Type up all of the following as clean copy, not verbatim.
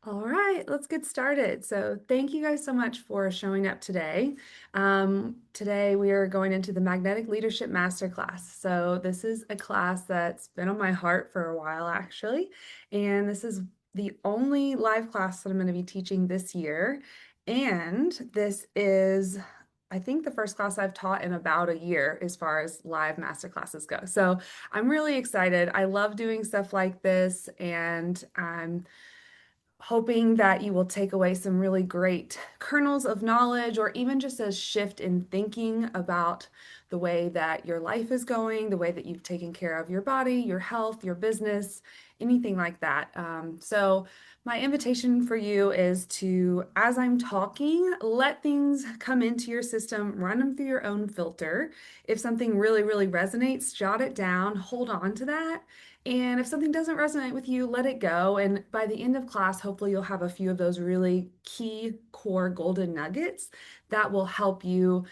All right, let's get started. So, thank you guys so much for showing up today. Today, we are going into the Magnetic Leadership Masterclass. So, this is a class that's been on my heart for a while, actually. And this is the only live class that I'm going to be teaching this year. And this is, I think, the first class I've taught in about a year as far as live masterclasses go. So, I'm really excited. I love doing stuff like this, and I'm hoping that you will take away some really great kernels of knowledge or even just a shift in thinking about the way that your life is going, the way that you've taken care of your body, your health, your business, anything like that. My invitation for you is to, as I'm talking, let things come into your system, run them through your own filter. If something really, really resonates, jot it down, hold on to that. And if something doesn't resonate with you, let it go. And by the end of class, hopefully you'll have a few of those really key core golden nuggets that will help you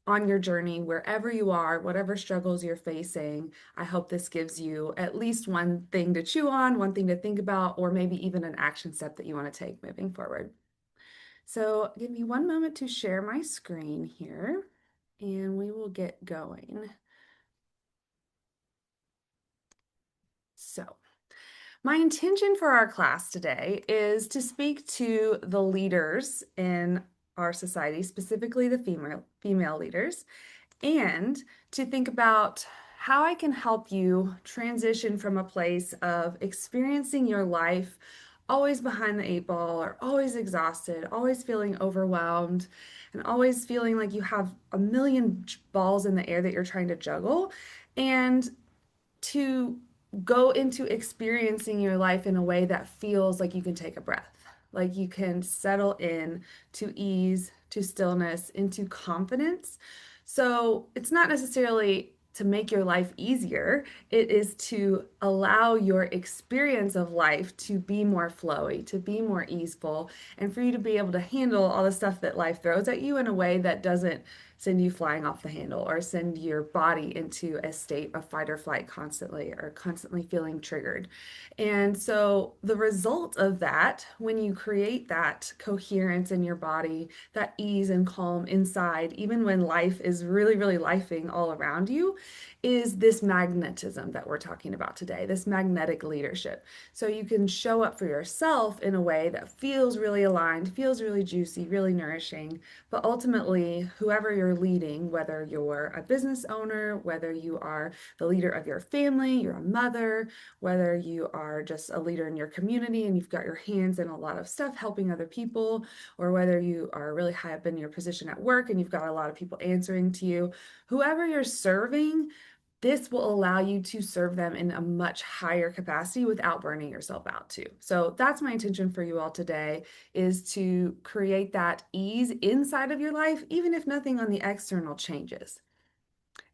on your journey, wherever you are, whatever struggles you're facing. I hope this gives you at least one thing to chew on, one thing to think about, or maybe even an action step that you want to take moving forward. So give me one moment to share my screen here, and we will get going. So, my intention for our class today is to speak to the leaders in our society, specifically the female leaders, and to think about how I can help you transition from a place of experiencing your life always behind the eight ball or always exhausted, always feeling overwhelmed, and always feeling like you have a million balls in the air that you're trying to juggle, and to go into experiencing your life in a way that feels like you can take a breath, like you can settle in to ease, to stillness, into confidence. So it's not necessarily to make your life easier, it is to allow your experience of life to be more flowy, to be more easeful, and for you to be able to handle all the stuff that life throws at you in a way that doesn't send you flying off the handle or send your body into a state of fight or flight constantly or constantly feeling triggered. And so the result of that, when you create that coherence in your body, that ease and calm inside, even when life is really, really lifing all around you, is this magnetism that we're talking about today, this magnetic leadership. So you can show up for yourself in a way that feels really aligned, feels really juicy, really nourishing, but ultimately, whoever you're leading, whether you're a business owner, whether you are the leader of your family, you're a mother, whether you are just a leader in your community and you've got your hands in a lot of stuff helping other people, or whether you are really high up in your position at work and you've got a lot of people answering to you, whoever you're serving, this will allow you to serve them in a much higher capacity without burning yourself out too. So that's my intention for you all today, is to create that ease inside of your life, even if nothing on the external changes.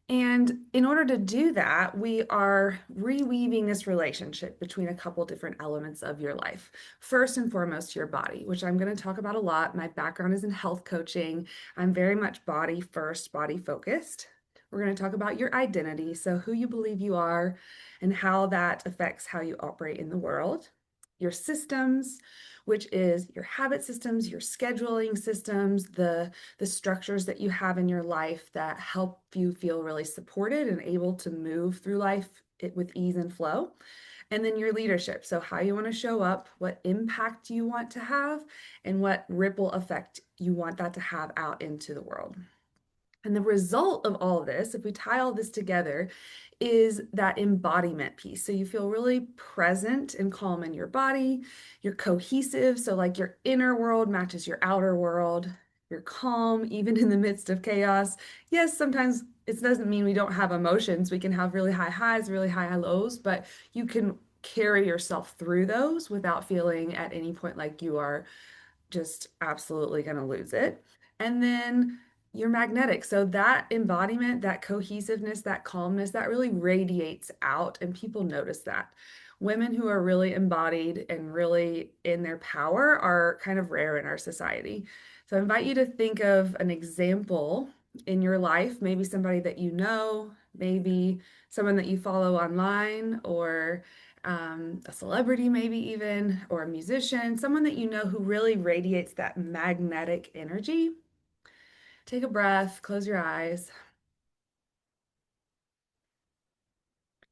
And in order to do that, we are reweaving this relationship between a couple different elements of your life. First and foremost, your body, which I'm going to talk about a lot. My background is in health coaching. I'm very much body first, body focused. We're going to talk about your identity, so who you believe you are and how that affects how you operate in the world. Your systems, which is your habit systems, your scheduling systems, the structures that you have in your life that help you feel really supported and able to move through life with ease and flow. And then your leadership. So, how you want to show up, what impact you want to have, and what ripple effect you want that to have out into the world. And the result of all of this, if we tie all this together, is that embodiment piece. So you feel really present and calm in your body. You're cohesive. So, like, your inner world matches your outer world. You're calm, even in the midst of chaos. Yes, sometimes it doesn't mean we don't have emotions. We can have really high highs, really high lows, but you can carry yourself through those without feeling at any point like you are just absolutely going to lose it. And then you're magnetic. So that embodiment, that cohesiveness, that calmness, that really radiates out, and people notice that. Women who are really embodied and really in their power are kind of rare in our society. So I invite you to think of an example in your life, maybe somebody that you know, maybe someone that you follow online, or a celebrity, maybe even, or a musician, someone that you know who really radiates that magnetic energy. Take a breath, close your eyes.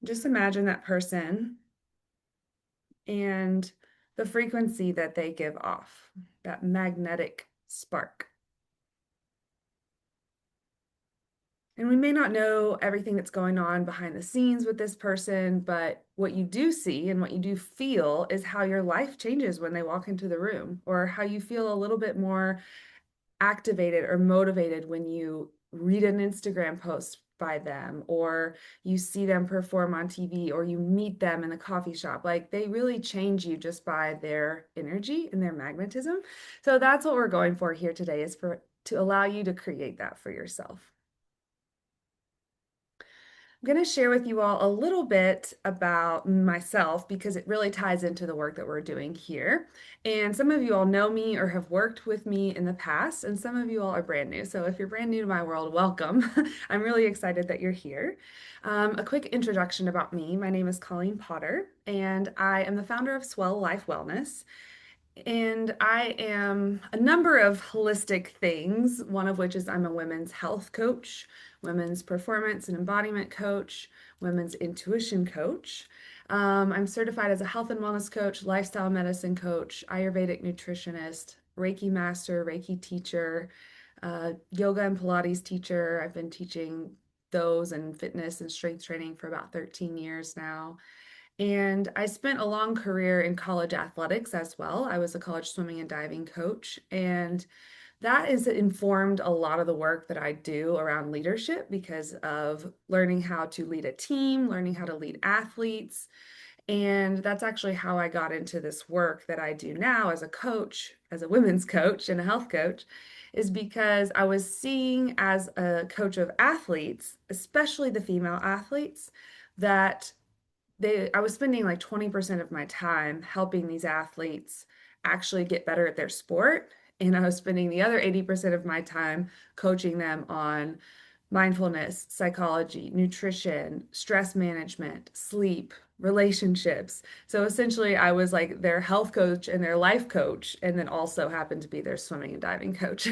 Just imagine that person and the frequency that they give off, that magnetic spark. And we may not know everything that's going on behind the scenes with this person, but what you do see and what you do feel is how your life changes when they walk into the room, or how you feel a little bit more activated or motivated when you read an Instagram post by them, or you see them perform on TV, or you meet them in a coffee shop. Like they really change you just by their energy and their magnetism. So that's what we're going for here today, is for to allow you to create that for yourself. I'm going to share with you all a little bit about myself because it really ties into the work that we're doing here. And some of you all know me or have worked with me in the past, and some of you all are brand new. So if you're brand new to my world, welcome. I'm really excited that you're here. A quick introduction about me. My name is Colleen Potter, and I am the founder of Swell Life Wellness. And I am a number of holistic things, one of which is I'm a women's health coach, women's performance and embodiment coach, women's intuition coach. I'm certified as a health and wellness coach, lifestyle medicine coach, Ayurvedic nutritionist, Reiki master, Reiki teacher, yoga and Pilates teacher. I've been teaching those and fitness and strength training for about 13 years now. And I spent a long career in college athletics as well. I was a college swimming and diving coach, and that has informed a lot of the work that I do around leadership because of learning how to lead a team, learning how to lead athletes. And that's actually how I got into this work that I do now as a coach, as a women's coach and a health coach, is because I was seeing as a coach of athletes, especially the female athletes, that I was spending like 20% of my time helping these athletes actually get better at their sport. And I was spending the other 80% of my time coaching them on mindfulness, psychology, nutrition, stress management, sleep, relationships. So essentially, I was like their health coach and their life coach, and then also happened to be their swimming and diving coach.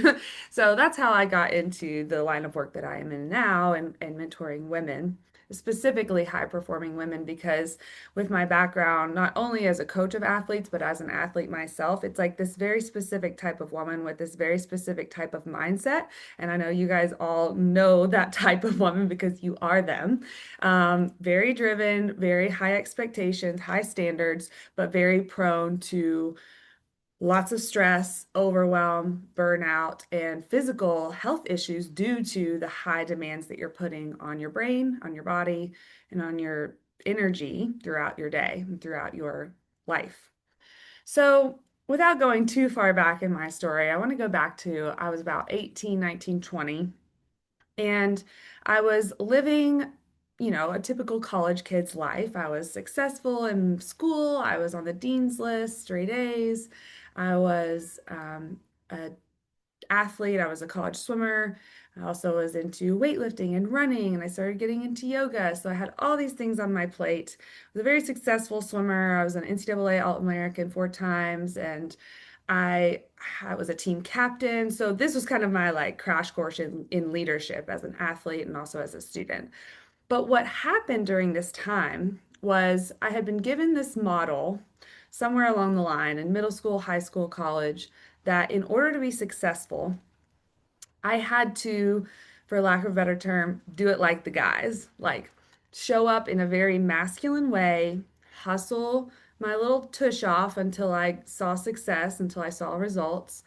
So that's how I got into the line of work that I am in now, and mentoring women, specifically high performing women, because with my background, not only as a coach of athletes, but as an athlete myself, it's like this very specific type of woman with this very specific type of mindset. And I know you guys all know that type of woman because you are them. Very driven, very high expectations, high standards, but very prone to lots of stress, overwhelm, burnout, and physical health issues due to the high demands that you're putting on your brain, on your body, and on your energy throughout your day and throughout your life. So, without going too far back in my story, I want to go back to I was about 18, 19, 20, and I was living, a typical college kid's life. I was successful in school. I was on the dean's list, straight A's. I was a athlete. I was a college swimmer. I also was into weightlifting and running, and I started getting into yoga. So I had all these things on my plate. I was a very successful swimmer. I was an NCAA All-American 4 times, and I was a team captain. So this was kind of my like crash course in leadership as an athlete and also as a student. But what happened during this time was I had been given this model somewhere along the line in middle school, high school, college, that in order to be successful, I had to, for lack of a better term, do it like the guys, like show up in a very masculine way, hustle my little tush off until I saw success, until I saw results,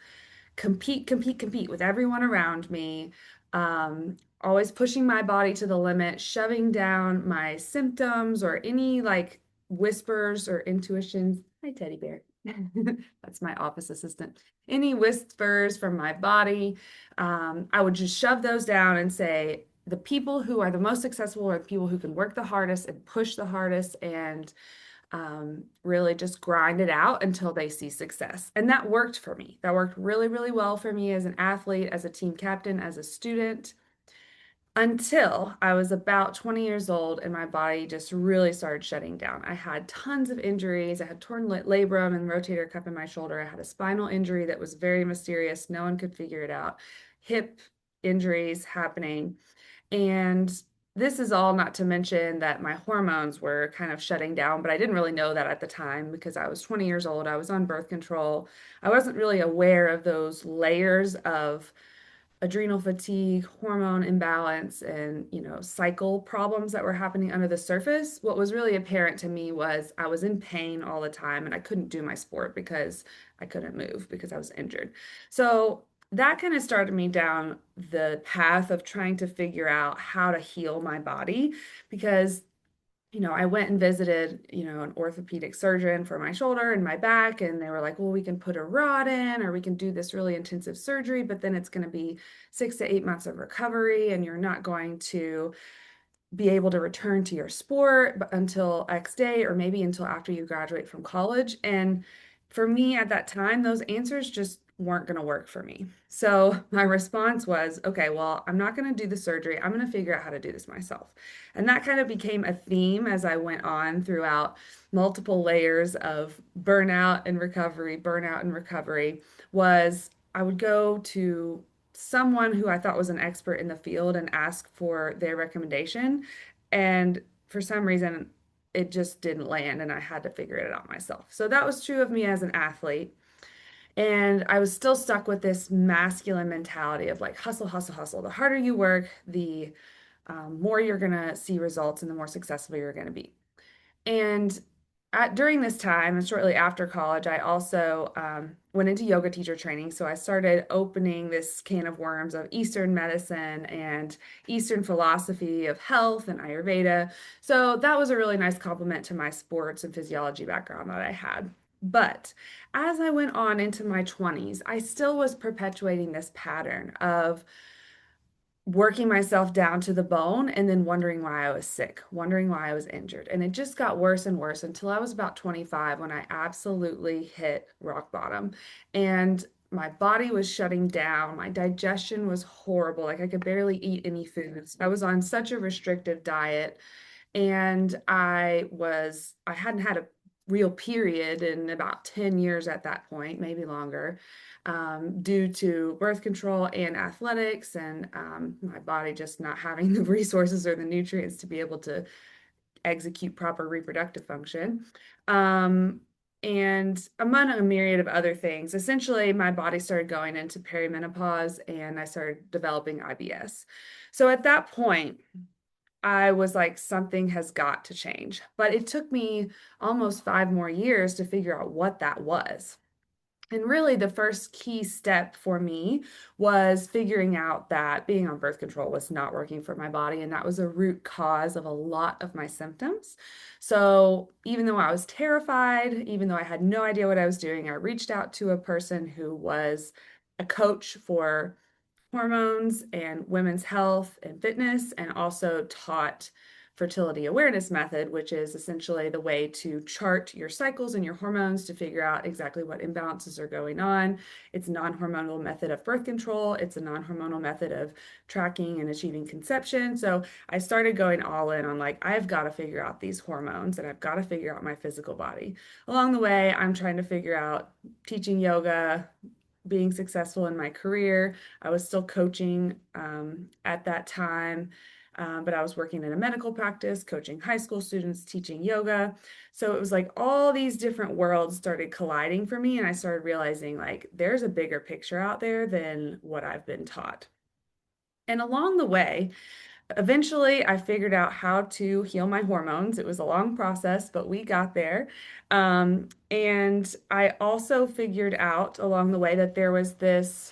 compete, compete, compete with everyone around me, always pushing my body to the limit, shoving down my symptoms or any like whispers or intuitions. Hi, teddy bear. That's my office assistant. Any whispers from my body, I would just shove those down and say, the people who are the most successful are the people who can work the hardest and push the hardest and really just grind it out until they see success. And that worked for me. That worked really, really well for me as an athlete, as a team captain, as a student. until I was about 20 years old and my body just really started shutting down. I had tons of injuries. I had torn labrum and rotator cuff in my shoulder. I had a spinal injury that was very mysterious. No one could figure it out. Hip injuries happening. And this is all not to mention that my hormones were kind of shutting down, but I didn't really know that at the time because I was 20 years old. I was on birth control. I wasn't really aware of those layers of adrenal fatigue, hormone imbalance, and cycle problems that were happening under the surface. What was really apparent to me was I was in pain all the time and I couldn't do my sport because I couldn't move because I was injured. So that kind of started me down the path of trying to figure out how to heal my body because I went and visited, an orthopedic surgeon for my shoulder and my back, and they were like, well, we can put a rod in or we can do this really intensive surgery, but then it's going to be 6 to 8 months of recovery, and you're not going to be able to return to your sport until X day or maybe until after you graduate from college. And for me at that time, those answers just weren't going to work for me. So my response was, okay, well, I'm not going to do the surgery. I'm going to figure out how to do this myself. And that kind of became a theme as I went on throughout multiple layers of burnout and recovery was I would go to someone who I thought was an expert in the field and ask for their recommendation. And for some reason, it just didn't land, and I had to figure it out myself. So that was true of me as an athlete. And I was still stuck with this masculine mentality of like hustle, hustle, hustle. The harder you work, the more you're going to see results and the more successful you're going to be. And during this time and shortly after college, I also went into yoga teacher training. So I started opening this can of worms of Eastern medicine and Eastern philosophy of health and Ayurveda. So that was a really nice complement to my sports and physiology background that I had. But as I went on into my 20s, I still was perpetuating this pattern of working myself down to the bone and then wondering why I was sick, wondering why I was injured. And it just got worse and worse until I was about 25 when I absolutely hit rock bottom. And my body was shutting down. My digestion was horrible. Like I could barely eat any foods. I was on such a restrictive diet and I hadn't had a real period in about 10 years at that point, maybe longer, due to birth control and athletics and my body just not having the resources or the nutrients to be able to execute proper reproductive function. Um, and among a myriad of other things, essentially my body started going into perimenopause and I started developing IBS. So at that point, I was like, something has got to change. But it took me almost 5 more years to figure out what that was. And really, the first key step for me was figuring out that being on birth control was not working for my body. And that was a root cause of a lot of my symptoms. So, even though I was terrified, even though I had no idea what I was doing, I reached out to a person who was a coach for hormones and women's health and fitness, and also taught fertility awareness method, which is essentially the way to chart your cycles and your hormones to figure out exactly what imbalances are going on. It's a non-hormonal method of birth control. It's a non-hormonal method of tracking and achieving conception. So I started going all in on like, I've got to figure out these hormones and I've got to figure out my physical body. Along the way, I'm trying to figure out teaching yoga, being successful in my career. I was still coaching at that time, but I was working in a medical practice, coaching high school students, teaching yoga. So it was like all these different worlds started colliding for me, and I started realizing like there's a bigger picture out there than what I've been taught. And along the way, eventually, I figured out how to heal my hormones. It was a long process, but we got there. And I also figured out along the way that there was this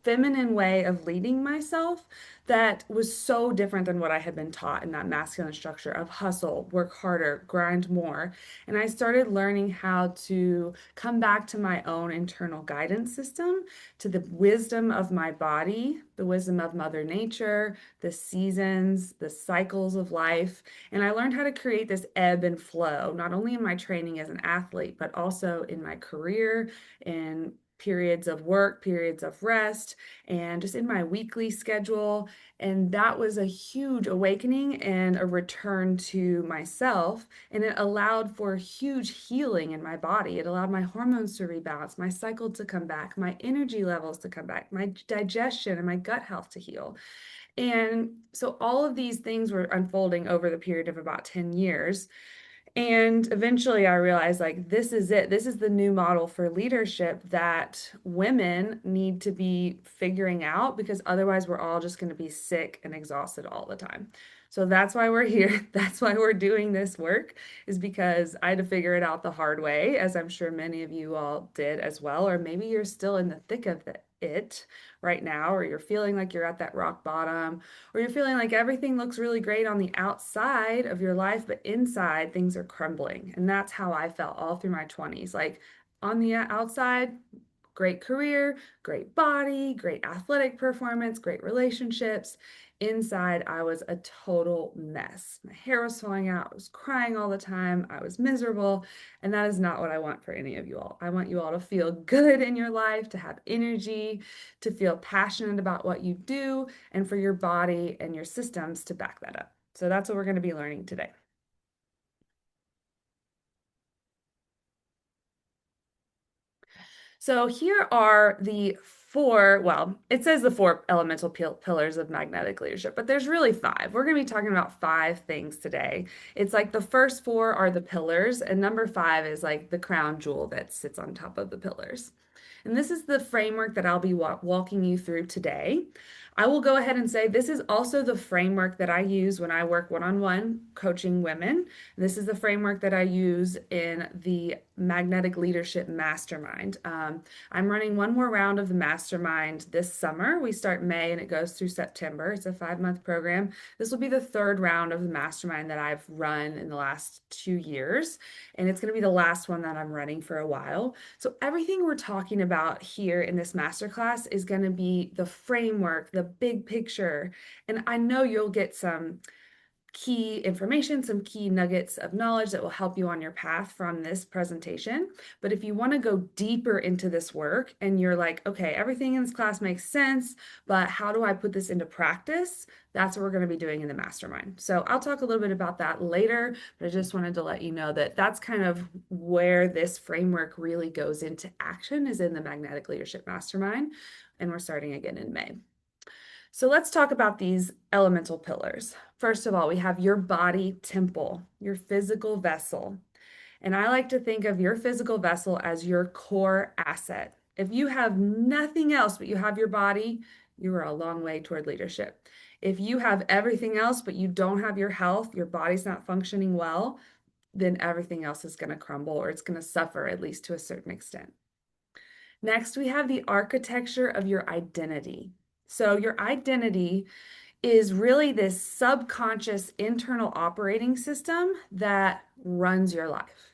feminine way of leading myself that was so different than what I had been taught in that masculine structure of hustle, work harder, grind more. And I started learning how to come back to my own internal guidance system, to the wisdom of my body, the wisdom of Mother Nature, the seasons, the cycles of life. And I learned how to create this ebb and flow, not only in my training as an athlete, but also in my career, in periods of work, periods of rest, and just in my weekly schedule. And that was a huge awakening and a return to myself. And it allowed for huge healing in my body. It allowed my hormones to rebalance, my cycle to come back, my energy levels to come back, my digestion and my gut health to heal. And so all of these things were unfolding over the period of about 10 years. And eventually I realized like this is it. This is the new model for leadership that women need to be figuring out because otherwise we're all just going to be sick and exhausted all the time. So that's why we're here. That's why we're doing this work is because I had to figure it out the hard way, as I'm sure many of you all did as well, or maybe you're still in the thick of it right now, or you're feeling like you're at that rock bottom, or you're feeling like everything looks really great on the outside of your life, but inside things are crumbling. And that's how I felt all through my 20s. Like on the outside, great career, great body, great athletic performance, great relationships. Inside, I was a total mess. My hair was falling out. I was crying all the time. I was miserable. And that is not what I want for any of you all. I want you all to feel good in your life, to have energy, to feel passionate about what you do, and for your body and your systems to back that up. So that's what we're going to be learning today. So here are the four, well, it says the four elemental pillars of magnetic leadership, but there's really five. We're going to be talking about five things today. It's like the first four are the pillars, and number five is like the crown jewel that sits on top of the pillars. And this is the framework that I'll be walking you through today. I will go ahead and say this is also the framework that I use when I work one-on-one coaching women. This is the framework that I use in the Magnetic Leadership Mastermind. I'm running one more round of the mastermind this summer. We start May and it goes through September. It's a 5-month program. This will be the third round of the mastermind that I've run in the last 2 years, and it's going to be the last one that I'm running for a while. So everything we're talking about here in this masterclass is going to be the framework, the big picture, and I know you'll get some key information, some key nuggets of knowledge that will help you on your path from this presentation. But if you want to go deeper into this work and you're like, okay, everything in this class makes sense, but how do I put this into practice? That's what we're going to be doing in the mastermind. So I'll talk a little bit about that later, but I just wanted to let you know that that's kind of where this framework really goes into action is in the Magnetic Leadership Mastermind. And we're starting again in May. So let's talk about these elemental pillars. First of all, we have your body temple, your physical vessel. And I like to think of your physical vessel as your core asset. If you have nothing else but you have your body, you are a long way toward leadership. If you have everything else but you don't have your health, your body's not functioning well, then everything else is going to crumble or it's going to suffer, at least to a certain extent. Next, we have the architecture of your identity. So your identity is really this subconscious internal operating system that runs your life.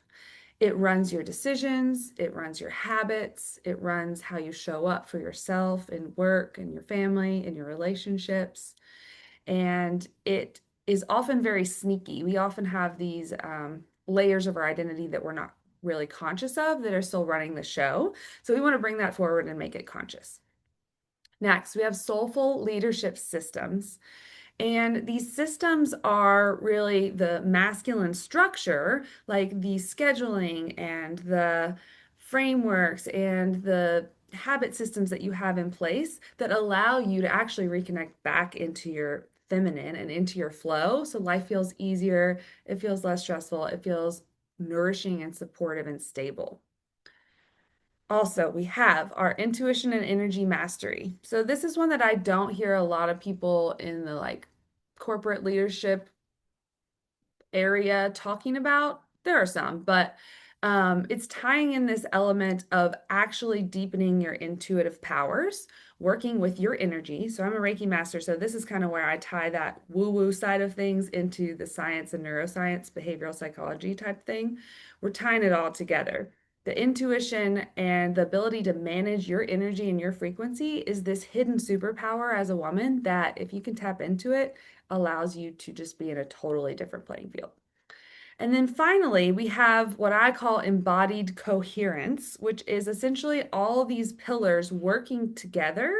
It runs your decisions, it runs your habits, it runs how you show up for yourself in work and your family and your relationships. And it is often very sneaky. We often have these layers of our identity that we're not really conscious of that are still running the show. So we want to bring that forward and make it conscious. Next, we have soulful leadership systems. And these systems are really the masculine structure, like the scheduling and the frameworks and the habit systems that you have in place that allow you to actually reconnect back into your feminine and into your flow. So life feels easier, it feels less stressful, it feels nourishing and supportive and stable. Also, we have our intuition and energy mastery. So this is one that I don't hear a lot of people in the like corporate leadership area talking about. There are some, but it's tying in this element of actually deepening your intuitive powers, working with your energy. So I'm a Reiki master, so this is kind of where I tie that woo-woo side of things into the science and neuroscience, behavioral psychology type thing. We're tying it all together. The intuition and the ability to manage your energy and your frequency is this hidden superpower as a woman that if you can tap into it, allows you to just be in a totally different playing field. And then finally, we have what I call embodied coherence, which is essentially all these pillars working together.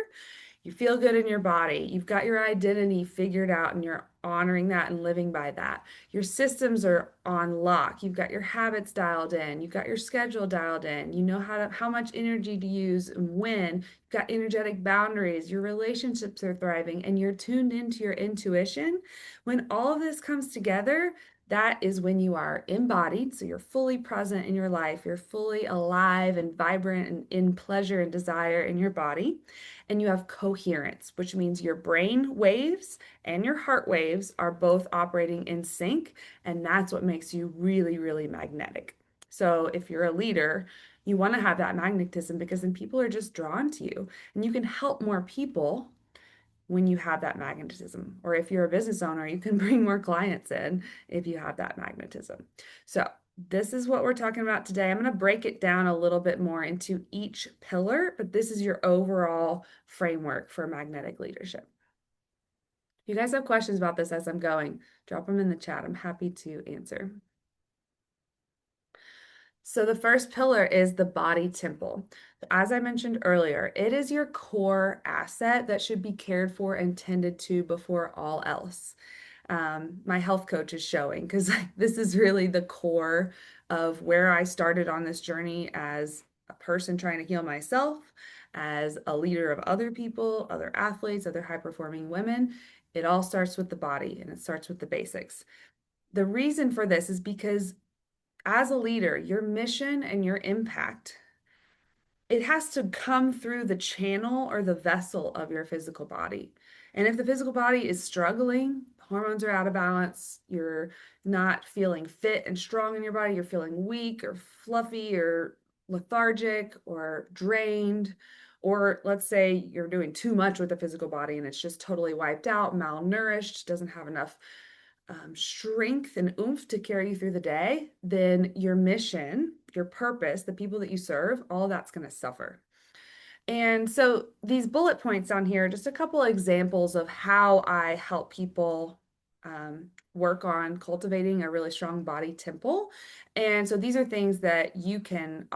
You feel good in your body. You've got your identity figured out and you're honoring that and living by that. Your systems are on lock. You've got your habits dialed in. You've got your schedule dialed in. You know how much energy to use and when. You've got energetic boundaries. Your relationships are thriving and you're tuned into your intuition. When all of this comes together, that is when you are embodied. So you're fully present in your life. You're fully alive and vibrant and in pleasure and desire in your body. And you have coherence, which means your brain waves and your heart waves are both operating in sync. And that's what makes you really, really magnetic. So if you're a leader, you want to have that magnetism because then people are just drawn to you and you can help more people when you have that magnetism. Or if you're a business owner, you can bring more clients in if you have that magnetism. So, this is what we're talking about today. I'm going to break it down a little bit more into each pillar, but this is your overall framework for magnetic leadership. If you guys have questions about this as I'm going, drop them in the chat. I'm happy to answer. So the first pillar is the body temple. As I mentioned earlier, it is your core asset that should be cared for and tended to before all else. My health coach is showing because this is really the core of where I started on this journey as a person trying to heal myself, as a leader of other people, other athletes, other high-performing women. It all starts with the body and it starts with the basics. The reason for this is because as a leader, your mission and your impact, it has to come through the channel or the vessel of your physical body. And if the physical body is struggling, hormones are out of balance, you're not feeling fit and strong in your body, you're feeling weak or fluffy or lethargic or drained, or let's say you're doing too much with the physical body and it's just totally wiped out, malnourished, doesn't have enough strength and oomph to carry you through the day, then your mission, your purpose, the people that you serve, all that's going to suffer. And so these bullet points on here, just a couple of examples of how I help people work on cultivating a really strong body temple. And so these are things that you can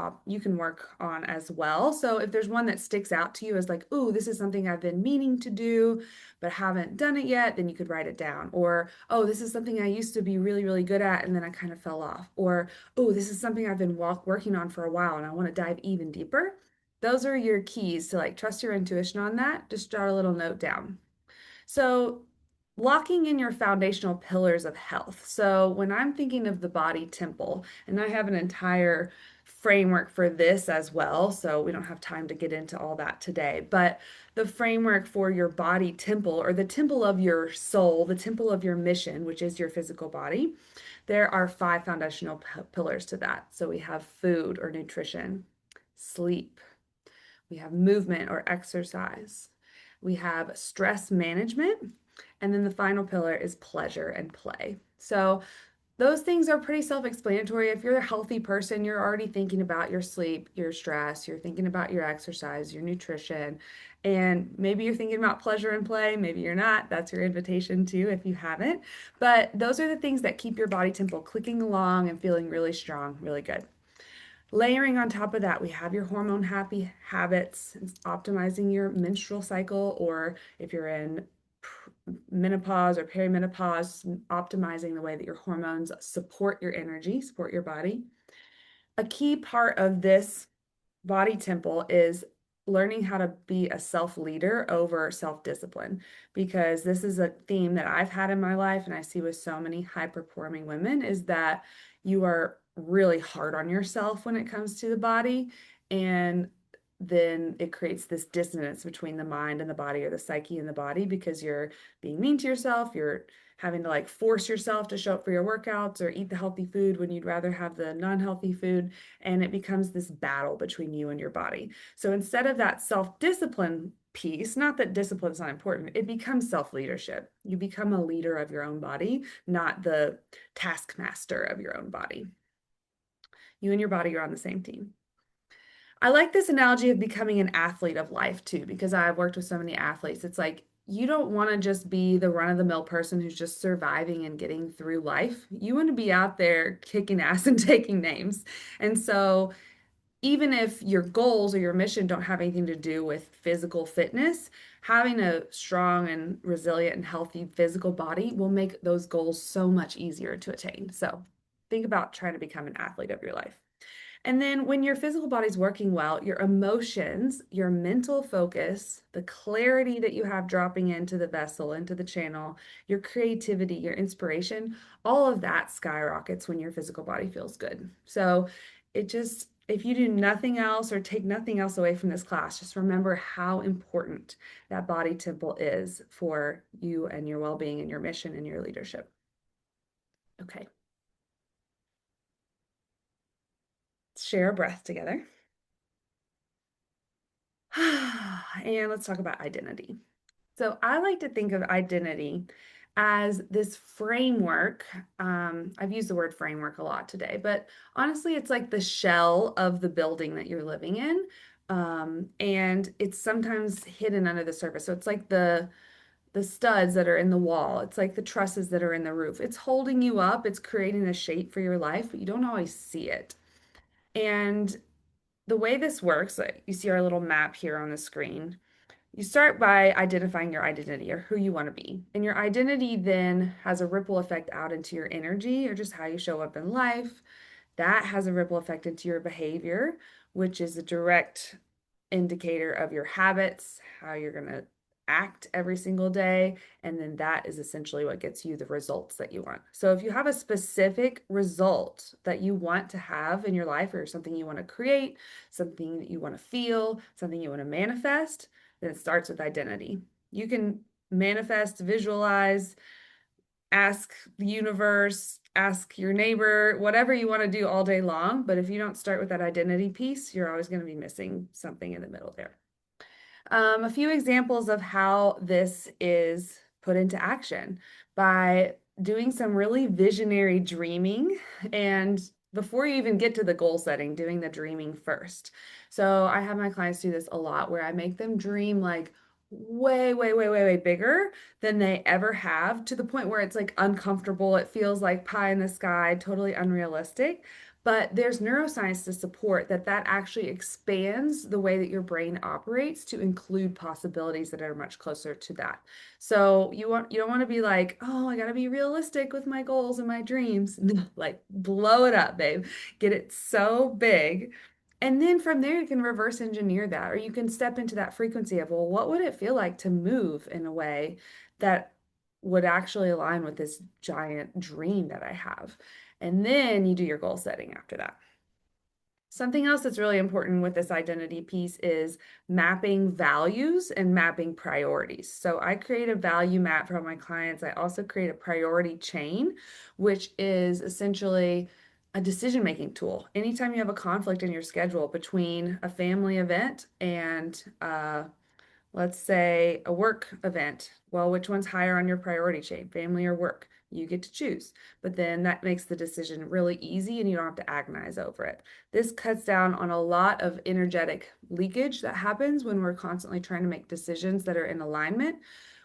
work on as well. So if there's one that sticks out to you as like, oh, this is something I've been meaning to do, but haven't done it yet, then you could write it down. Or, oh, this is something I used to be really, really good at, and then I kind of fell off. Or, oh, this is something I've been working on for a while, and I want to dive even deeper. Those are your keys to like trust your intuition on that. Just jot a little note down. So, locking in your foundational pillars of health. So, when I'm thinking of the body temple, and I have an entire framework for this as well, so we don't have time to get into all that today, but the framework for your body temple or the temple of your soul, the temple of your mission, which is your physical body, there are five foundational pillars to that. So, we have food or nutrition, sleep, we have movement or exercise. We have stress management. And then the final pillar is pleasure and play. So those things are pretty self-explanatory. If you're a healthy person, you're already thinking about your sleep, your stress, you're thinking about your exercise, your nutrition, and maybe you're thinking about pleasure and play. Maybe you're not. That's your invitation too, if you haven't. But those are the things that keep your body temple clicking along and feeling really strong, really good. Layering on top of that, we have your hormone happy habits, optimizing your menstrual cycle, or if you're in menopause or perimenopause, optimizing the way that your hormones support your energy, support your body. A key part of this body temple is learning how to be a self leader over self discipline, because this is a theme that I've had in my life and I see with so many high performing women is that you are really hard on yourself when it comes to the body, and then it creates this dissonance between the mind and the body or the psyche and the body because you're being mean to yourself, you're having to like force yourself to show up for your workouts or eat the healthy food when you'd rather have the non-healthy food, and it becomes this battle between you and your body. So instead of that self-discipline piece, not that discipline's not important, it becomes self-leadership. You become a leader of your own body, not the taskmaster of your own body. You and your body are on the same team. I like this analogy of becoming an athlete of life too, because I've worked with so many athletes. It's like you don't want to just be the run-of-the-mill person who's just surviving and getting through life. You want to be out there kicking ass and taking names. And so even if your goals or your mission don't have anything to do with physical fitness, having a strong and resilient and healthy physical body will make those goals so much easier to attain. So think about trying to become an athlete of your life. And then when your physical body's working well, your emotions, your mental focus, the clarity that you have dropping into the vessel, into the channel, your creativity, your inspiration, all of that skyrockets when your physical body feels good. So it just, if you do nothing else or take nothing else away from this class, just remember how important that body temple is for you and your well-being and your mission and your leadership. Okay, share a breath together. And let's talk about identity. So I like to think of identity as this framework. I've used the word framework a lot today, but honestly, it's like the shell of the building that you're living in. And it's sometimes hidden under the surface. So it's like the studs that are in the wall. It's like the trusses that are in the roof. It's holding you up. It's creating a shape for your life, but you don't always see it. And the way this works, like you see our little map here on the screen. You start by identifying your identity or who you want to be. And your identity then has a ripple effect out into your energy or just how you show up in life. That has a ripple effect into your behavior, which is a direct indicator of your habits, how you're going to act every single day. And then that is essentially what gets you the results that you want. So if you have a specific result that you want to have in your life or something you want to create, something that you want to feel, something you want to manifest, then it starts with identity. You can manifest, visualize, ask the universe, ask your neighbor, whatever you want to do all day long. But if you don't start with that identity piece, you're always going to be missing something in the middle there. A few examples of how this is put into action by doing some really visionary dreaming and before you even get to the goal setting, doing the dreaming first. So I have my clients do this a lot where I make them dream like way, way, way, way, way bigger than they ever have to the point where it's like uncomfortable. It feels like pie in the sky, totally unrealistic. But there's neuroscience to support that that actually expands the way that your brain operates to include possibilities that are much closer to that. So you don't want to be like, oh, I gotta be realistic with my goals and my dreams. No, like blow it up, babe. Get it so big. And then from there you can reverse engineer that, or you can step into that frequency of, well, what would it feel like to move in a way that would actually align with this giant dream that I have? And then you do your goal setting after that. Something else that's really important with this identity piece is mapping values and mapping priorities. So I create a value map for my clients. I also create a priority chain, which is essentially a decision-making tool. Anytime you have a conflict in your schedule between a family event and let's say a work event. Well, which one's higher on your priority chain, family or work? You get to choose. But then that makes the decision really easy and you don't have to agonize over it. This cuts down on a lot of energetic leakage that happens when we're constantly trying to make decisions that are in alignment.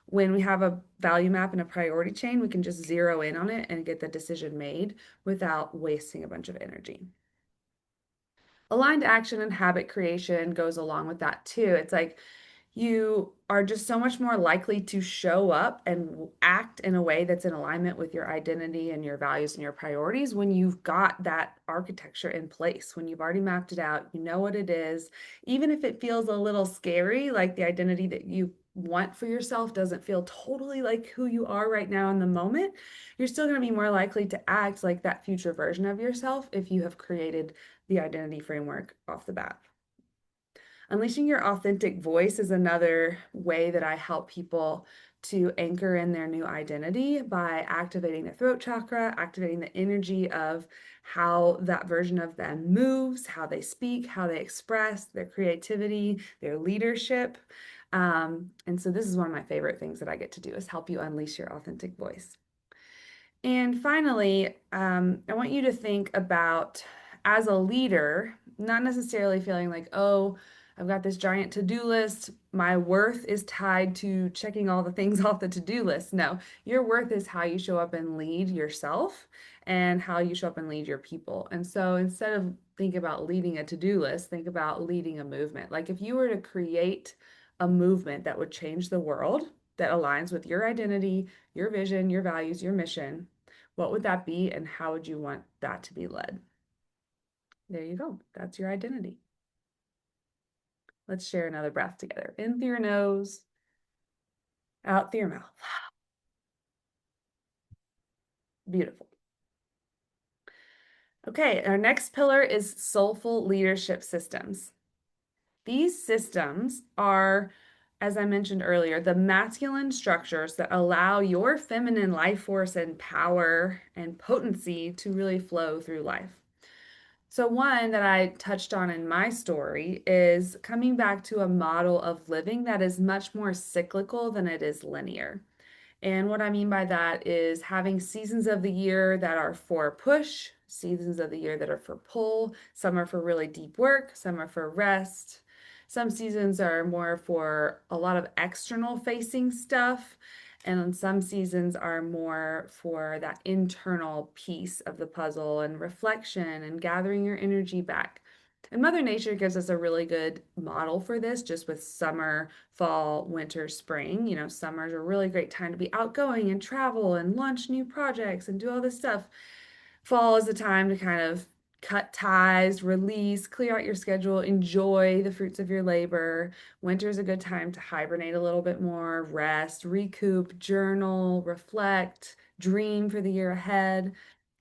When we have a value map and a priority chain, we can just zero in on it and get the decision made without wasting a bunch of energy. Aligned action and habit creation goes along with that too. It's like you are just so much more likely to show up and act in a way that's in alignment with your identity and your values and your priorities when you've got that architecture in place, when you've already mapped it out, you know what it is. Even if it feels a little scary, like the identity that you want for yourself doesn't feel totally like who you are right now in the moment, you're still going to be more likely to act like that future version of yourself if you have created the identity framework off the bat. Unleashing your authentic voice is another way that I help people to anchor in their new identity by activating the throat chakra, activating the energy of how that version of them moves, how they speak, how they express, their creativity, their leadership. And so this is one of my favorite things that I get to do is help you unleash your authentic voice. And finally, I want you to think about as a leader, not necessarily feeling like, oh, I've got this giant to-do list. My worth is tied to checking all the things off the to-do list. No, your worth is how you show up and lead yourself and how you show up and lead your people. And so instead of thinking about leading a to-do list, think about leading a movement. Like if you were to create a movement that would change the world, that aligns with your identity, your vision, your values, your mission, what would that be and how would you want that to be led? There you go. That's your identity. Let's share another breath together. In through your nose, out through your mouth. Beautiful. Okay, our next pillar is soulful leadership systems. These systems are, as I mentioned earlier, the masculine structures that allow your feminine life force and power and potency to really flow through life. So, one that I touched on in my story is coming back to a model of living that is much more cyclical than it is linear. And what I mean by that is having seasons of the year that are for push, seasons of the year that are for pull. Some are for really deep work, some are for rest. Some seasons are more for a lot of external facing stuff. And some seasons are more for that internal piece of the puzzle and reflection and gathering your energy back. And Mother Nature gives us a really good model for this, just with summer, fall, winter, spring. You know, summer's a really great time to be outgoing and travel and launch new projects and do all this stuff. Fall is the time to kind of cut ties, release, clear out your schedule, enjoy the fruits of your labor. Winter is a good time to hibernate a little bit more, rest, recoup, journal, reflect, dream for the year ahead.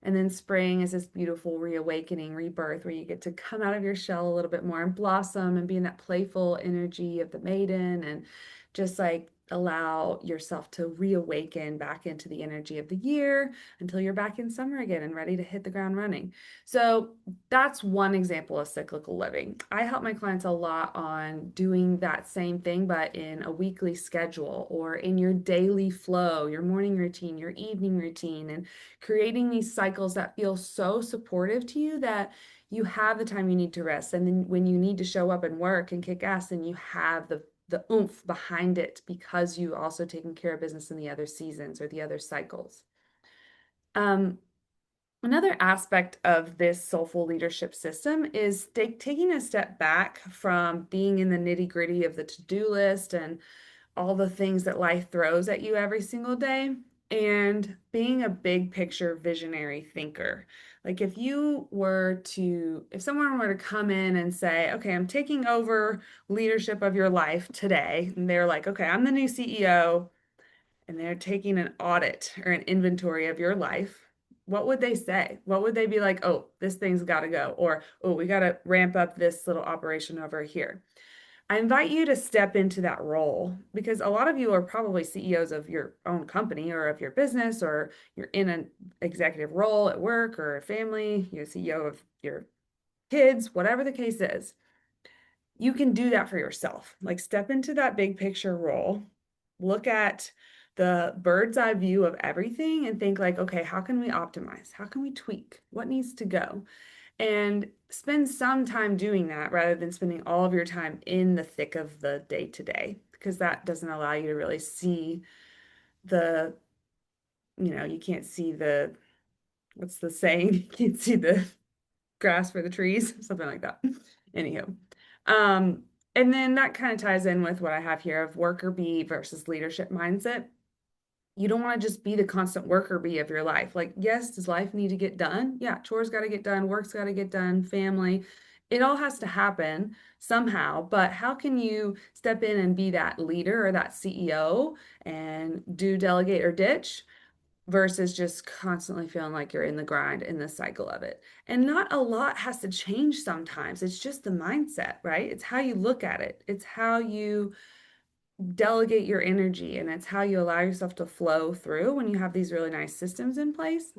And then spring is this beautiful reawakening, rebirth, where you get to come out of your shell a little bit more and blossom and be in that playful energy of the maiden and just like allow yourself to reawaken back into the energy of the year until you're back in summer again and ready to hit the ground running. So that's one example of cyclical living. I help my clients a lot on doing that same thing, but in a weekly schedule or in your daily flow, your morning routine, your evening routine, and creating these cycles that feel so supportive to you that you have the time you need to rest. And then when you need to show up and work and kick ass, then you have the oomph behind it because you also taken care of business in the other seasons or the other cycles. Um, Another aspect of this soulful leadership system is taking a step back from being in the nitty gritty of the to-do list and all the things that life throws at you every single day and being a big picture visionary thinker. Like if someone were to come in and say, okay, I'm taking over leadership of your life today, and they're like, okay, I'm the new CEO, and they're taking an audit or an inventory of your life, what would they say? What would they be like, oh, this thing's got to go, or oh, we got to ramp up this little operation over here? I invite you to step into that role because a lot of you are probably CEOs of your own company or of your business, or you're in an executive role at work or a family, you're CEO of your kids, whatever the case is. You can do that for yourself. Like step into that big picture role, look at the bird's eye view of everything and think like, okay, how can we optimize? How can we tweak? What needs to go? And spend some time doing that rather than spending all of your time in the thick of the day to day, because that doesn't allow you to really see the, you can't see what's the saying? You can't see the grass for the trees, something like that. Anywho, um, and then that kind of ties in with what I have here of worker bee versus leadership mindset. You don't want to just be the constant worker bee of your life. Like, yes, does life need to get done? Yeah, chores got to get done, work's got to get done, family. It all has to happen somehow. But how can you step in and be that leader or that CEO and do delegate or ditch versus just constantly feeling like you're in the grind in the cycle of it? And not a lot has to change sometimes. It's just the mindset, right? It's how you look at it. It's how you delegate your energy, and it's how you allow yourself to flow through when you have these really nice systems in place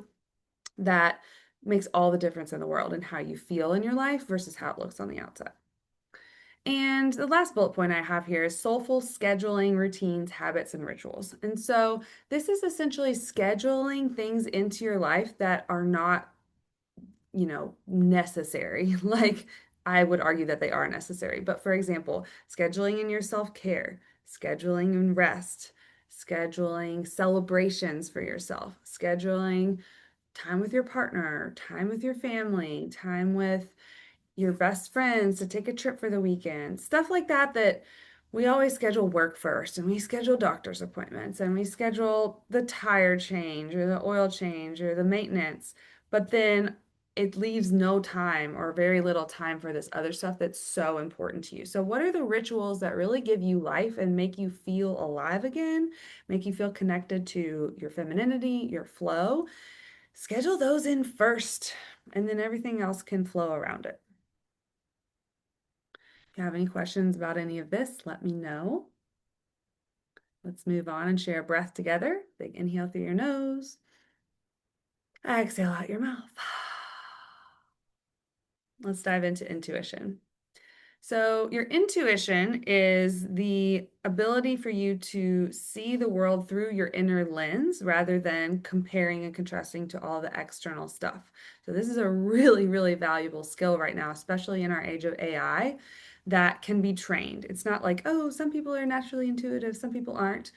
that makes all the difference in the world in how you feel in your life versus how it looks on the outside. And the last bullet point I have here is soulful scheduling routines, habits, and rituals. And so this is essentially scheduling things into your life that are not necessary. Like I would argue that they are necessary. But for example, scheduling in your self-care, scheduling in rest, scheduling celebrations for yourself, scheduling time with your partner, time with your family, time with your best friends to take a trip for the weekend, stuff like that, that we always schedule work first and we schedule doctor's appointments and we schedule the tire change or the oil change or the maintenance. But then it leaves no time or very little time for this other stuff that's so important to you. So, what are the rituals that really give you life and make you feel alive again, make you feel connected to your femininity, your flow? Schedule those in first, and then everything else can flow around it. If you have any questions about any of this, let me know. Let's move on and share a breath together. Big inhale through your nose. Exhale out your mouth. Let's dive into intuition. So, your intuition is the ability for you to see the world through your inner lens rather than comparing and contrasting to all the external stuff. So, this is a really, really valuable skill right now, especially in our age of AI, that can be trained. It's not like, oh, some people are naturally intuitive, some people aren't.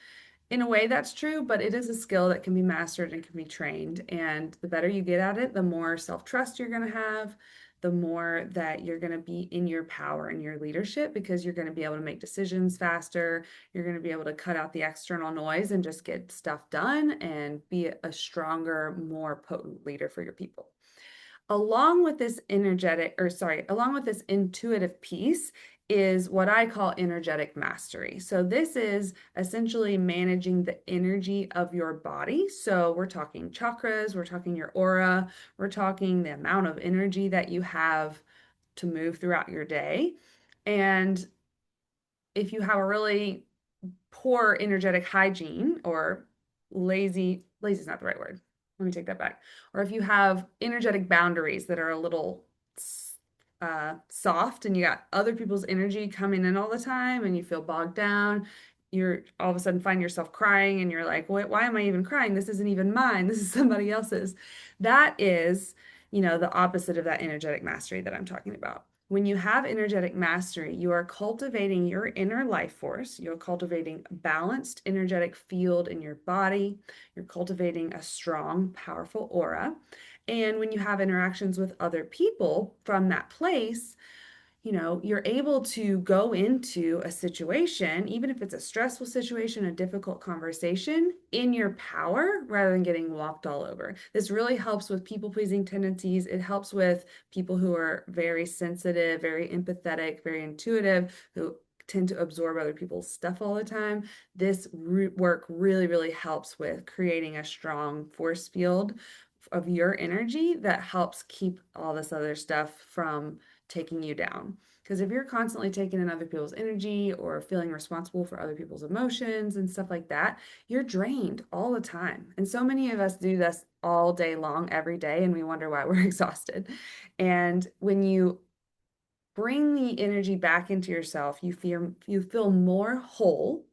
In a way, that's true, but it is a skill that can be mastered and can be trained. And the better you get at it, the more self-trust you're going to have, the more that you're going to be in your power and your leadership because you're going to be able to make decisions faster. You're going to be able to cut out the external noise and just get stuff done and be a stronger, more potent leader for your people. Along with this intuitive piece is what I call energetic mastery. So this is essentially managing the energy of your body. So we're talking chakras, we're talking your aura, we're talking the amount of energy that you have to move throughout your day. And if you have a really poor energetic hygiene or lazy is not the right word. Let me take that back. Or if you have energetic boundaries that are a little soft and you got other people's energy coming in all the time and you feel bogged down, you're all of a sudden find yourself crying and you're like, why am I even crying? This isn't even mine. This is somebody else's. That is, the opposite of that energetic mastery that I'm talking about. When you have energetic mastery, you are cultivating your inner life force. You're cultivating a balanced energetic field in your body. You're cultivating a strong, powerful aura. And when you have interactions with other people from that place, you're able to go into a situation, even if it's a stressful situation, a difficult conversation, in your power rather than getting walked all over. This really helps with people-pleasing tendencies. It helps with people who are very sensitive, very empathetic, very intuitive, who tend to absorb other people's stuff all the time. This work really, really helps with creating a strong force field of your energy that helps keep all this other stuff from taking you down. Because if you're constantly taking in other people's energy or feeling responsible for other people's emotions and stuff like that, you're drained all the time. And so many of us do this all day long, every day, and we wonder why we're exhausted. And when you bring the energy back into yourself, you feel more whole.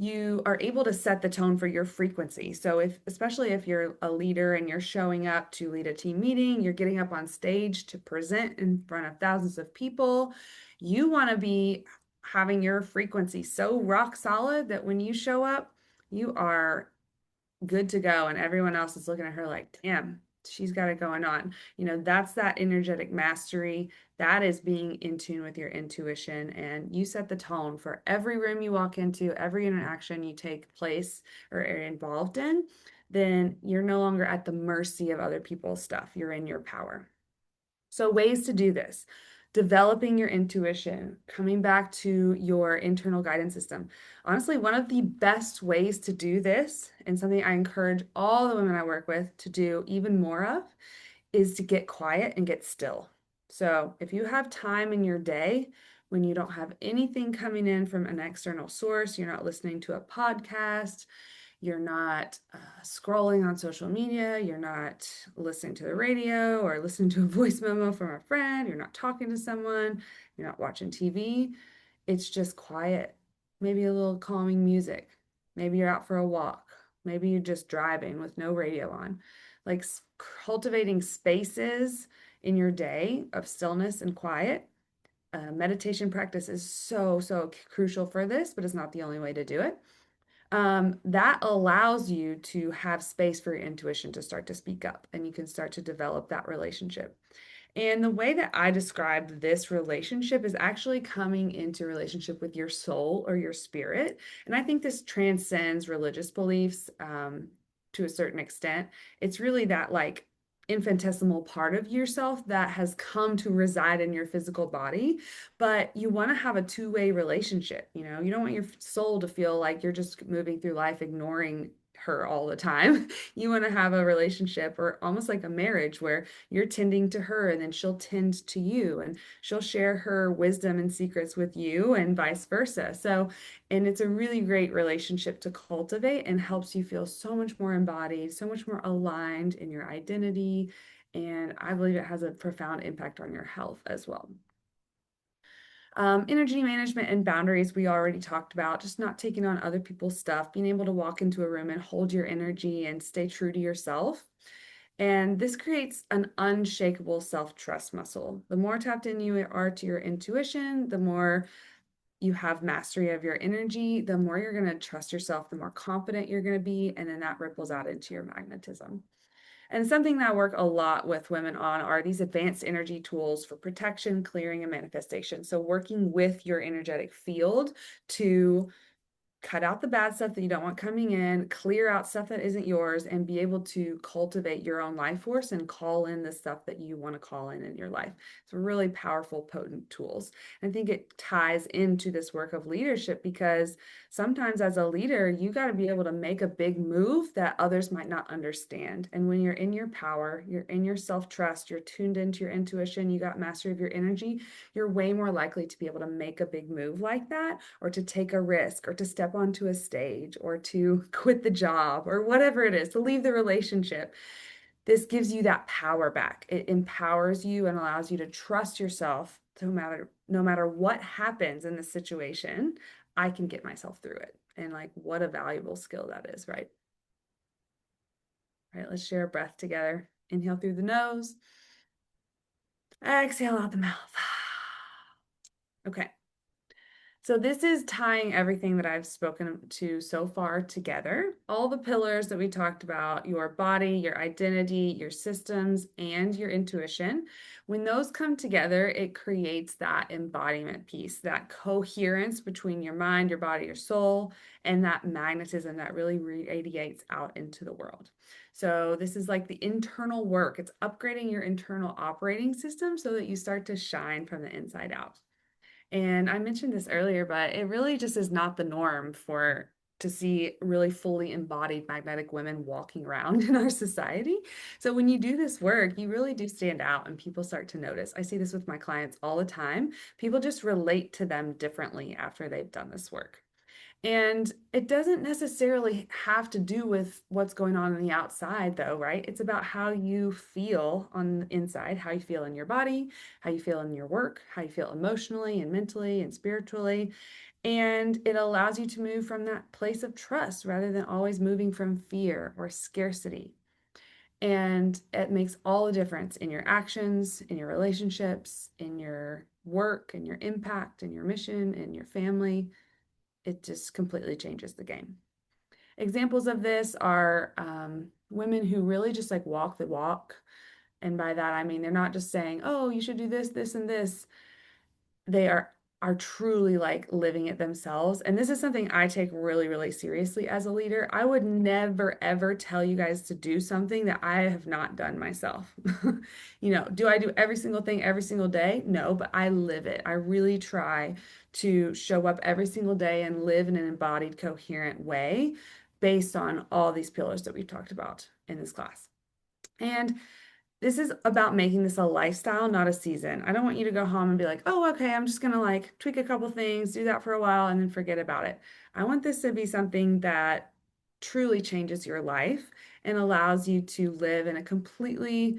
You are able to set the tone for your frequency. So especially if you're a leader and you're showing up to lead a team meeting, you're getting up on stage to present in front of thousands of people, you want to be having your frequency so rock solid that when you show up, you are good to go and everyone else is looking at her like, damn, she's got it going on. That's that energetic mastery. That is being in tune with your intuition, and you set the tone for every room you walk into, every interaction you take place or are involved in. Then you're no longer at the mercy of other people's stuff. You're in your power. So, ways to do this: developing your intuition, coming back to your internal guidance system. Honestly, one of the best ways to do this, and something I encourage all the women I work with to do even more of, is to get quiet and get still. So, if you have time in your day when you don't have anything coming in from an external source, you're not listening to a podcast, you're not scrolling on social media, you're not listening to the radio or listening to a voice memo from a friend, you're not talking to someone, you're not watching TV. It's just quiet, maybe a little calming music. Maybe you're out for a walk. Maybe you're just driving with no radio on. Like cultivating spaces in your day of stillness and quiet Meditation practice is so crucial for this, but it's not the only way to do it. That allows you to have space for your intuition to start to speak up, and you can start to develop that relationship. And the way that I describe this relationship is actually coming into relationship with your soul or your spirit. And I think this transcends religious beliefs to a certain extent. It's really that like infinitesimal part of yourself that has come to reside in your physical body, but you want to have a two-way relationship. You don't want your soul to feel like you're just moving through life ignoring her all the time. You want to have a relationship or almost like a marriage where you're tending to her and then she'll tend to you and she'll share her wisdom and secrets with you and vice versa. So, and it's a really great relationship to cultivate and helps you feel so much more embodied, so much more aligned in your identity. And I believe it has a profound impact on your health as well. Energy management and boundaries, we already talked about, just not taking on other people's stuff, being able to walk into a room and hold your energy and stay true to yourself. And this creates an unshakable self-trust muscle. The more tapped in you are to your intuition, the more you have mastery of your energy, the more you're going to trust yourself, the more confident you're going to be, and then that ripples out into your magnetism. And something that I work a lot with women on are these advanced energy tools for protection, clearing, and manifestation. So working with your energetic field to cut out the bad stuff that you don't want coming in, clear out stuff that isn't yours, and be able to cultivate your own life force and call in the stuff that you want to call in your life. It's really powerful, potent tools. I think it ties into this work of leadership because sometimes as a leader, you got to be able to make a big move that others might not understand. And when you're in your power, you're in your self-trust, you're tuned into your intuition, you got mastery of your energy, you're way more likely to be able to make a big move like that, or to take a risk, or to step onto a stage, or to quit the job, or whatever it is, to leave the relationship. This gives you that power back. It empowers you and allows you to trust yourself no matter what happens in the situation, I can get myself through it. And like what a valuable skill that is, right? All right, let's share a breath together. Inhale through the nose. Exhale out the mouth. Okay. So this is tying everything that I've spoken to so far together. All the pillars that we talked about, your body, your identity, your systems, and your intuition. When those come together, it creates that embodiment piece, that coherence between your mind, your body, your soul, and that magnetism that really radiates out into the world. So this is like the internal work. It's upgrading your internal operating system so that you start to shine from the inside out. And I mentioned this earlier, but it really just is not the norm for to see really fully embodied magnetic women walking around in our society. So when you do this work, you really do stand out and people start to notice. I see this with my clients all the time. People just relate to them differently after they've done this work. And it doesn't necessarily have to do with what's going on the outside, though, right? It's about how you feel on the inside, how you feel in your body, how you feel in your work, how you feel emotionally and mentally and spiritually. And it allows you to move from that place of trust rather than always moving from fear or scarcity. And it makes all the difference in your actions, in your relationships, in your work, in your impact, in your mission, in your family. It just completely changes the game. Examples of this are women who really just like walk the walk. And by that, I mean, they're not just saying, oh, you should do this, this, and this. They are truly like living it themselves. And this is something I take really seriously as a leader. I would never ever tell you guys to do something that I have not done myself. Do I do every single thing every single day? No, but I live it. I really try to show up every single day and live in an embodied, coherent way based on all these pillars that we've talked about in this class. And this is about making this a lifestyle, not a season. I don't want you to go home and be like, oh, okay, I'm just gonna like tweak a couple things, do that for a while, and then forget about it. I want this to be something that truly changes your life and allows you to live in a completely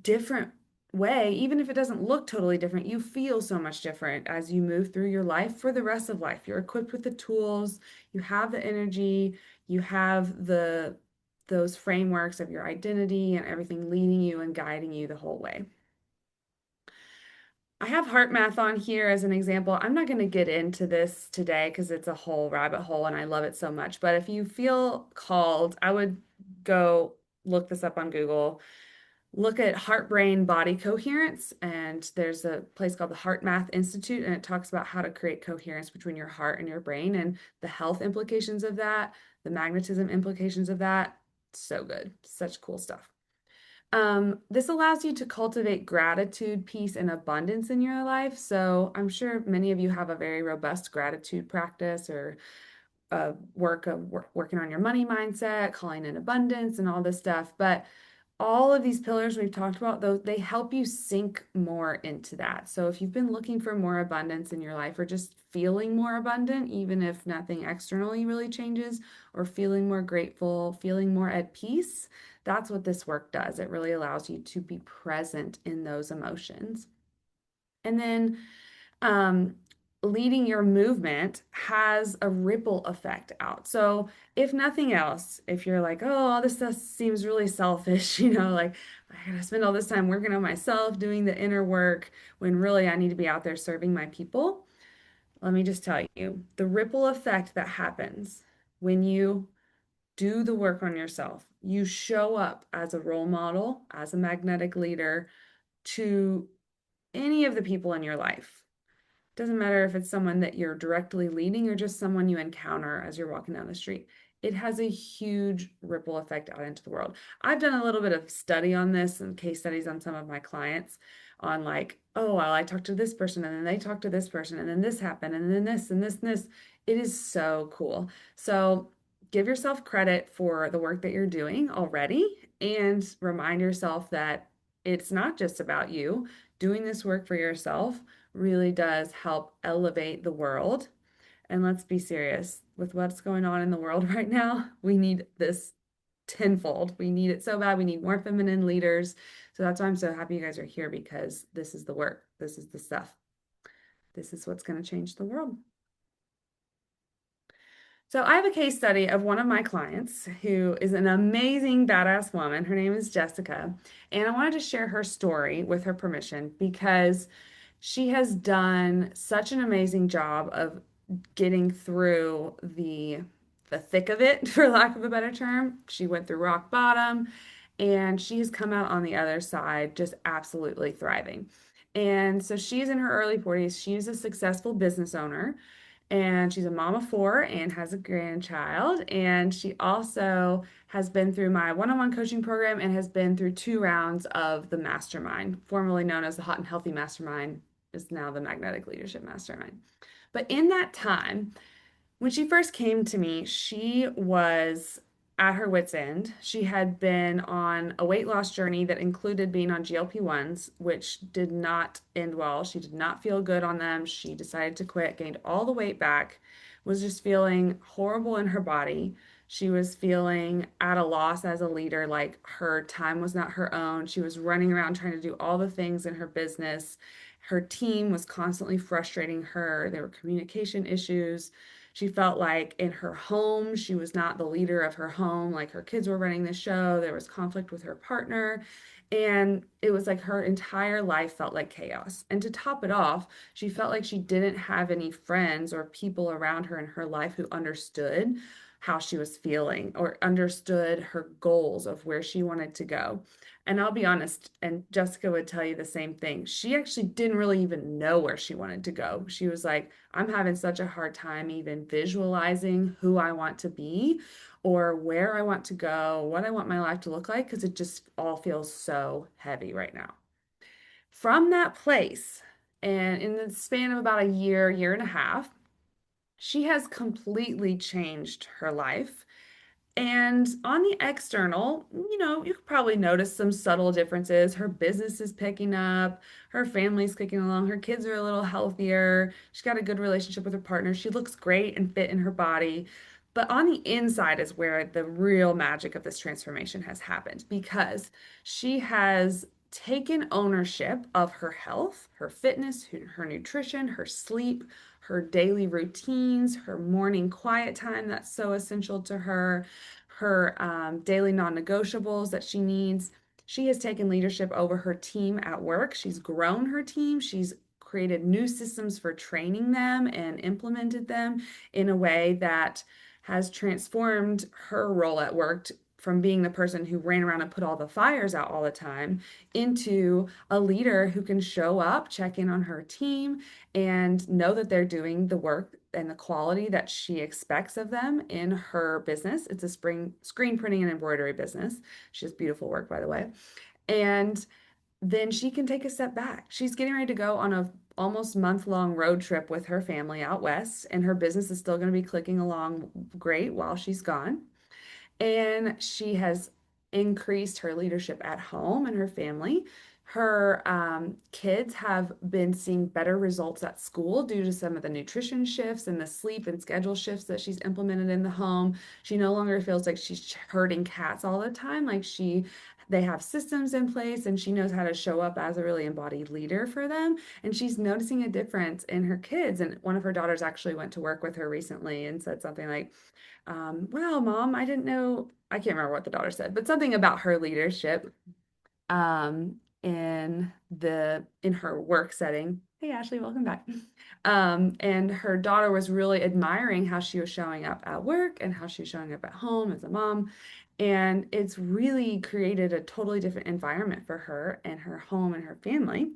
different way. Even if it doesn't look totally different, you feel so much different as you move through your life for the rest of life. You're equipped with the tools, you have the energy, you have those frameworks of your identity and everything leading you and guiding you the whole way. I have heart math on here as an example. I'm not going to get into this today because it's a whole rabbit hole and I love it so much. But if you feel called, I would go look this up on Google. Look at heart brain body coherence. And there's a place called the Heart Math Institute, and it talks about how to create coherence between your heart and your brain and the health implications of that, the magnetism implications of that. So good. Such cool stuff. This allows you to cultivate gratitude, peace, and abundance in your life. So I'm sure many of you have a very robust gratitude practice or working on your money mindset, calling in abundance, and all this stuff. But all of these pillars we've talked about, though, they help you sink more into that. So if you've been looking for more abundance in your life or just feeling more abundant, even if nothing externally really changes, or feeling more grateful, feeling more at peace, that's what this work does. It really allows you to be present in those emotions. And then um, leading your movement has a ripple effect out. So, if nothing else, if you're like, oh, all this stuff seems really selfish, like I gotta spend all this time working on myself, doing the inner work, when really I need to be out there serving my people. Let me just tell you the ripple effect that happens when you do the work on yourself, you show up as a role model, as a magnetic leader to any of the people in your life. Doesn't matter if it's someone that you're directly leading or just someone you encounter as you're walking down the street. It has a huge ripple effect out into the world. I've done a little bit of study on this and case studies on some of my clients on like, oh, well, I talked to this person and then they talked to this person and then this happened and then this and this and this. It is so cool. So give yourself credit for the work that you're doing already and remind yourself that it's not just about you. Doing this work for yourself really does help elevate the world. And let's be serious with what's going on in the world right now. We need this tenfold. We need it so bad. We need more feminine leaders. So that's why I'm so happy you guys are here because this is the work. This is the stuff. This is what's going to change the world. So I have a case study of one of my clients who is an amazing badass woman. Her name is Jessica, and I wanted to share her story with her permission because she has done such an amazing job of getting through the thick of it, for lack of a better term. She went through rock bottom and she has come out on the other side just absolutely thriving. And so she's in her early 40s. She's a successful business owner and she's a mom of four and has a grandchild. And she also has been through my one-on-one coaching program and has been through 2 rounds of the mastermind, formerly known as the Hot and Healthy Mastermind, is now the Magnetic Leadership Mastermind. But in that time, when she first came to me, she was at her wit's end. She had been on a weight loss journey that included being on GLP-1s, which did not end well. She did not feel good on them. She decided to quit, gained all the weight back, was just feeling horrible in her body. She was feeling at a loss as a leader, like her time was not her own. She was running around trying to do all the things in her business. Her team was constantly frustrating her. There were communication issues. She felt like in her home, she was not the leader of her home. Like her kids were running the show. There was conflict with her partner. And it was like her entire life felt like chaos. And to top it off, she felt like she didn't have any friends or people around her in her life who understood how she was feeling or understood her goals of where she wanted to go. And I'll be honest, and Jessica would tell you the same thing. She actually didn't really even know where she wanted to go. She was like, I'm having such a hard time even visualizing who I want to be or where I want to go, what I want my life to look like, because it just all feels so heavy right now. From that place, and in the span of about a year, year and a half, she has completely changed her life. And on the external, you could probably notice some subtle differences. Her business is picking up, her family's kicking along, her kids are a little healthier. She's got a good relationship with her partner. She looks great and fit in her body. But on the inside is where the real magic of this transformation has happened because she has taken ownership of her health, her fitness, her nutrition, her sleep, her daily routines, her morning quiet time that's so essential to her, her daily non-negotiables that she needs. She has taken leadership over her team at work. She's grown her team. She's created new systems for training them and implemented them in a way that has transformed her role at work from being the person who ran around and put all the fires out all the time into a leader who can show up, check in on her team, and know that they're doing the work and the quality that she expects of them in her business. It's a screen printing and embroidery business. She has beautiful work, by the way. And then she can take a step back. She's getting ready to go on a almost month-long road trip with her family out west, and her business is still going to be clicking along great while she's gone. And she has increased her leadership at home and her family. Her kids have been seeing better results at school due to some of the nutrition shifts and the sleep and schedule shifts that she's implemented in the home. She no longer feels like she's herding cats all the time. They have systems in place and she knows how to show up as a really embodied leader for them. And she's noticing a difference in her kids. And one of her daughters actually went to work with her recently and said something like, well, Mom, I didn't know, I can't remember what the daughter said, but something about her leadership in her work setting. Hey, Ashley, welcome back. And her daughter was really admiring how she was showing up at work and how she was showing up at home as a mom. And it's really created a totally different environment for her and her home and her family.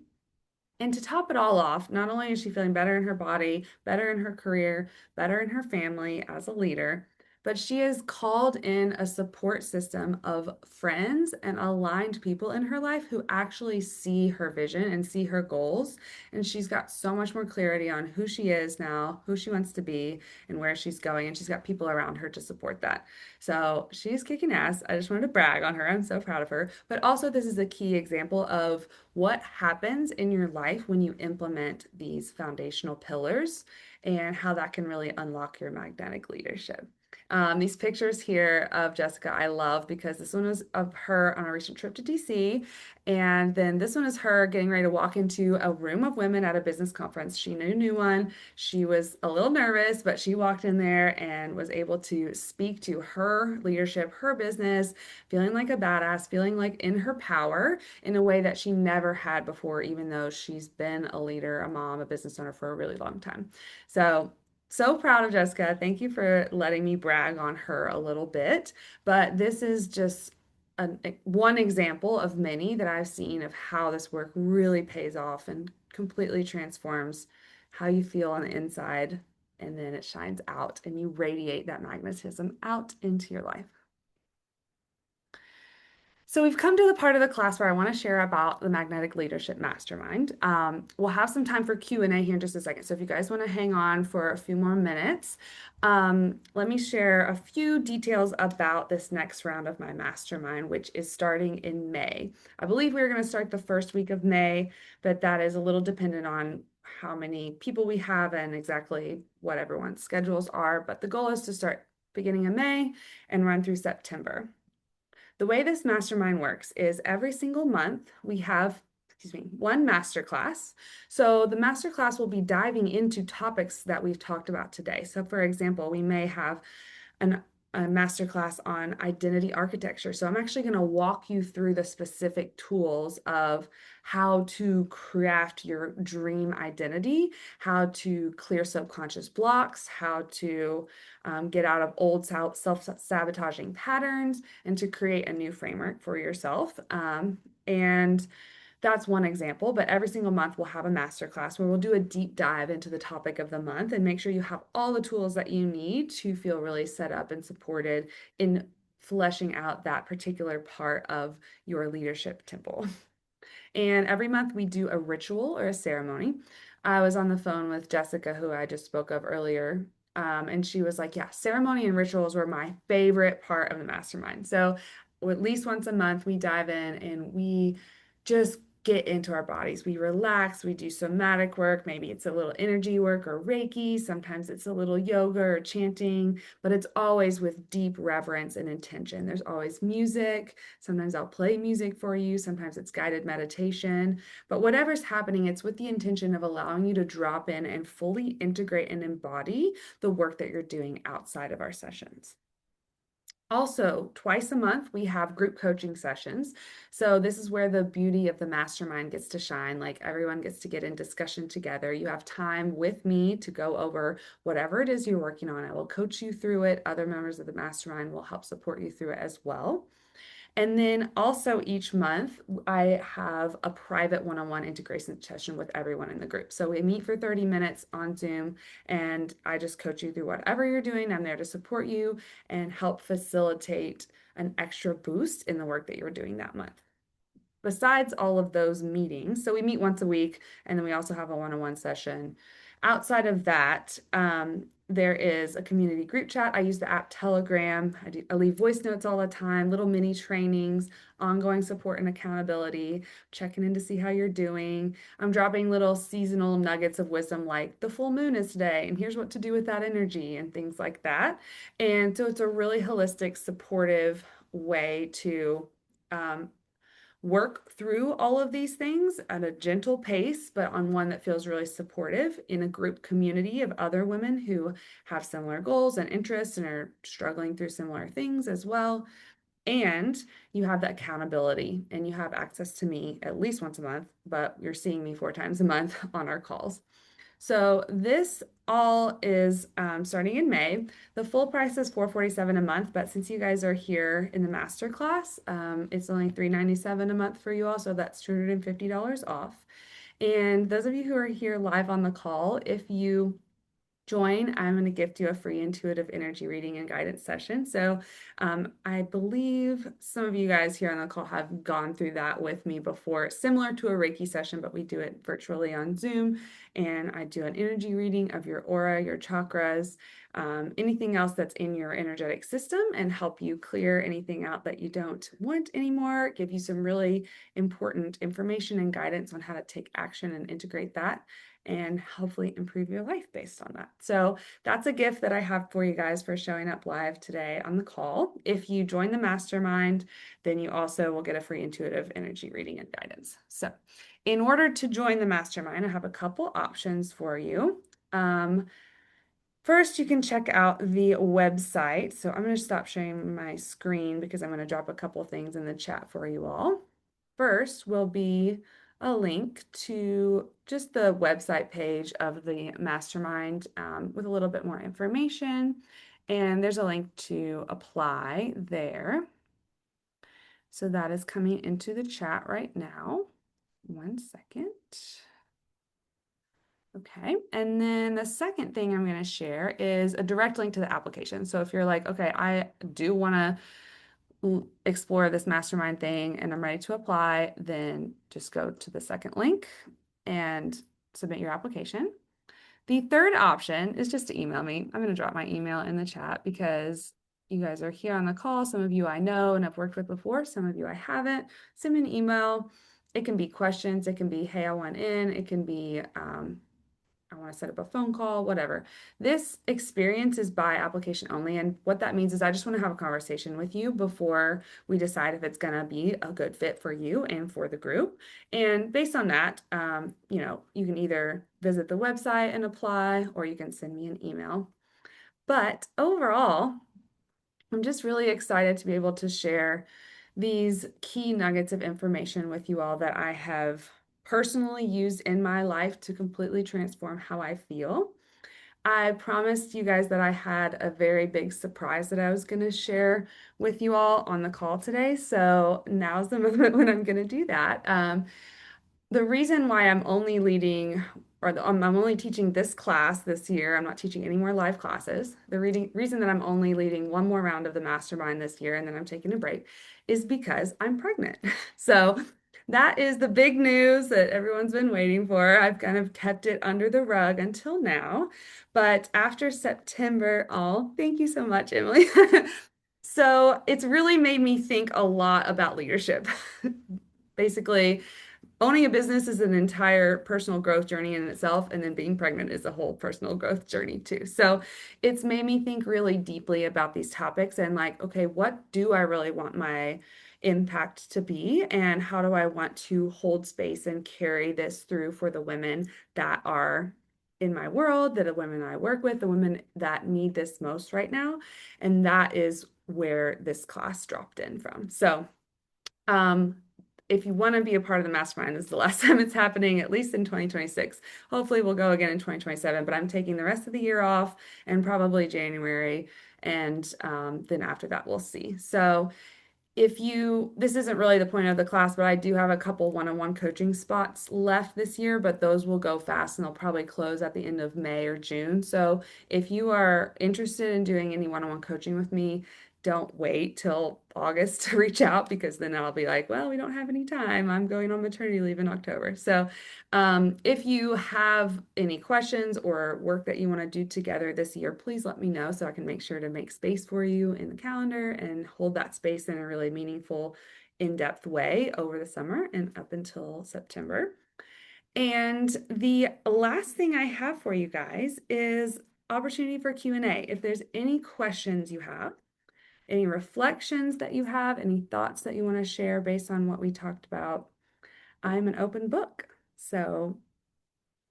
And to top it all off, not only is she feeling better in her body, better in her career, better in her family as a leader, but she has called in a support system of friends and aligned people in her life who actually see her vision and see her goals. And she's got so much more clarity on who she is now, who she wants to be, and where she's going. And she's got people around her to support that. So she's kicking ass. I just wanted to brag on her. I'm so proud of her. But also, this is a key example of what happens in your life when you implement these foundational pillars and how that can really unlock your magnetic leadership. These pictures here of Jessica I love because this one was of her on a recent trip to DC. And then this one is her getting ready to walk into a room of women at a business conference. She knew a new one. She was a little nervous, but she walked in there and was able to speak to her leadership, her business, feeling like a badass, feeling like in her power in a way that she never had before, even though she's been a leader, a mom, a business owner for a really long time. So proud of Jessica. Thank you for letting me brag on her a little bit. But this is just one example of many that I've seen of how this work really pays off and completely transforms how you feel on the inside. And then it shines out and you radiate that magnetism out into your life. So we've come to the part of the class where I want to share about the Magnetic Leadership Mastermind. We'll have some time for Q&A here in just a second. So if you guys want to hang on for a few more minutes, let me share a few details about this next round of my mastermind, which is starting in May. I believe we're going to start the first week of May, but that is a little dependent on how many people we have and exactly what everyone's schedules are. But the goal is to start beginning of May and run through September. The way this mastermind works is every single month we have, one masterclass. So the masterclass will be diving into topics that we've talked about today. So for example, we may have a masterclass on identity architecture. So I'm actually going to walk you through the specific tools of how to craft your dream identity, how to clear subconscious blocks, how to get out of old self-sabotaging patterns, and to create a new framework for yourself. And that's one example, but every single month we'll have a masterclass where we'll do a deep dive into the topic of the month and make sure you have all the tools that you need to feel really set up and supported in fleshing out that particular part of your leadership temple. And every month we do a ritual or a ceremony. I was on the phone with Jessica, who I just spoke of earlier, and she was like, yeah, ceremony and rituals were my favorite part of the mastermind. So at least once a month, we dive in and we just get into our bodies. We relax, we do somatic work. Maybe it's a little energy work or Reiki. Sometimes it's a little yoga or chanting, but it's always with deep reverence and intention. There's always music. Sometimes I'll play music for you. Sometimes it's guided meditation. But whatever's happening, it's with the intention of allowing you to drop in and fully integrate and embody the work that you're doing outside of our sessions. Also, twice a month, we have group coaching sessions. So, this is where the beauty of the mastermind gets to shine. Like, everyone gets to get in discussion together. You have time with me to go over whatever it is you're working on. I will coach you through it. Other members of the mastermind will help support you through it as well. And then also each month, I have a private one-on-one integration session with everyone in the group. So we meet for 30 minutes on Zoom, and I just coach you through whatever you're doing. I'm there to support you and help facilitate an extra boost in the work that you're doing that month. Besides all of those meetings, so we meet once a week, and then we also have a one-on-one session. Outside of that, there is a community group chat. I use the app Telegram. I leave voice notes all the time, little mini trainings, ongoing support and accountability, checking in to see how you're doing. I'm dropping little seasonal nuggets of wisdom like the full moon is today, and here's what to do with that energy, and things like that. And so it's a really holistic, supportive way to um, work through all of these things at a gentle pace, but on one that feels really supportive in a group community of other women who have similar goals and interests and are struggling through similar things as well. And you have the accountability and you have access to me at least once a month, but you're seeing me 4 times a month on our calls. So this all is starting in May. The full price is $447 a month, but since you guys are here in the masterclass, it's only $397 a month for you all, so that's $250 off. And those of you who are here live on the call, if you join, I'm going to gift you a free intuitive energy reading and guidance session. So I believe some of you guys here on the call have gone through that with me before, similar to a Reiki session, but we do it virtually on Zoom. And I do an energy reading of your aura, your chakras, anything else that's in your energetic system, and help you clear anything out that you don't want anymore, give you some really important information and guidance on how to take action and integrate that and hopefully improve your life based on that. So that's a gift that I have for you guys for showing up live today on the call. If you join the mastermind, then you also will get a free intuitive energy reading and guidance. So in order to join the mastermind, I have a couple options for you. First, you can check out the website. So I'm going to stop sharing my screen because I'm going to drop a couple things in the chat for you all. First will be a link to just the website page of the mastermind with a little bit more information. And there's a link to apply there. So that is coming into the chat right now. 1 second. Okay, and then the second thing I'm going to share is a direct link to the application. So if you're like, okay, I do want to explore this mastermind thing and I'm ready to apply, then just go to the second link and submit your application. The third option is just to email me. I'm going to drop my email in the chat because you guys are here on the call. Some of you I know and I've worked with before. Some of you I haven't. Send me an email. It can be questions. It can be, hey, I want in. It can be, I want to set up a phone call, whatever. This experience is by application only. And what that means is I just want to have a conversation with you before we decide if it's going to be a good fit for you and for the group. And based on that, you can either visit the website and apply, or you can send me an email. But overall, I'm just really excited to be able to share these key nuggets of information with you all that I have personally used in my life to completely transform how I feel. I promised you guys that I had a very big surprise that I was going to share with you all on the call today. So now's the moment when I'm going to do that. The reason why I'm only leading I'm only teaching this class this year, I'm not teaching any more live classes. The reason that I'm only leading one more round of the mastermind this year and then I'm taking a break is because I'm pregnant. So that is the big news that everyone's been waiting for. I've kind of kept it under the rug until now. But after September, oh, thank you so much, Emily. So it's really made me think a lot about leadership. Basically, owning a business is an entire personal growth journey in itself, and then being pregnant is a whole personal growth journey too. So it's made me think really deeply about these topics and like, okay, what do I really want my impact to be, and how do I want to hold space and carry this through for the women that are in my world, the women I work with, the women that need this most right now. And that is where this class dropped in from. So, um, if you want to be a part of the mastermind, this is the last time it's happening, at least in 2026. Hopefully, we'll go again in 2027, but I'm taking the rest of the year off and probably January. And then after that, we'll see. So, if you, this isn't really the point of the class, but I do have a couple one-on-one coaching spots left this year, but those will go fast and they'll probably close at the end of May or June. So if you are interested in doing any one-on-one coaching with me, don't wait till August to reach out because then I'll be like, well, we don't have any time. I'm going on maternity leave in October. So if you have any questions or work that you want to do together this year, please let me know so I can make sure to make space for you in the calendar and hold that space in a really meaningful, in-depth way over the summer and up until September. And the last thing I have for you guys is opportunity for Q&A. If there's any questions you have, any reflections that you have, any thoughts that you want to share based on what we talked about, I'm an open book. So